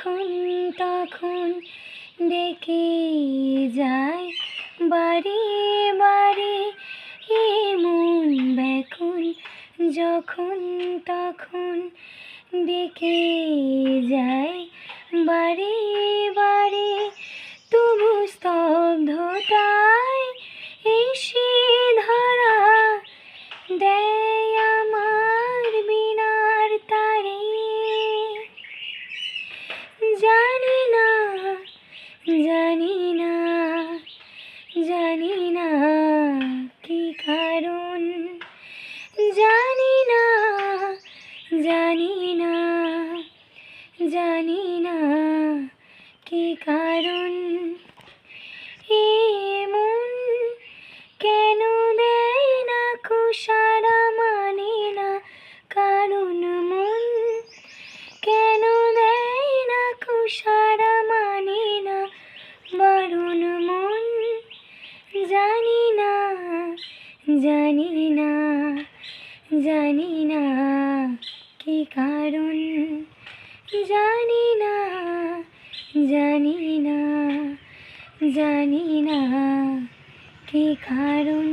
যখন তখন ডেকে যায় বারে বারে এ মন ব্যাকুল। যখন তখন ডেকে যায় বারে বারে, তবু স্তব্ধতায় এসে ধরা দেয় আমার বীণার তারে। জানি না, জানি না, জানি না কি কারণ, জানি না, জানি না, জানি না কি কারণ। এ মন কেন দেয় না সাড়া, মানে না কারণ। মন কেন দেয় না সাড়া, মানে না বারণ। মন জানি না, জানি না, জানি না কি কারণ, জানি না, জানি না, জানি না কি কারণ।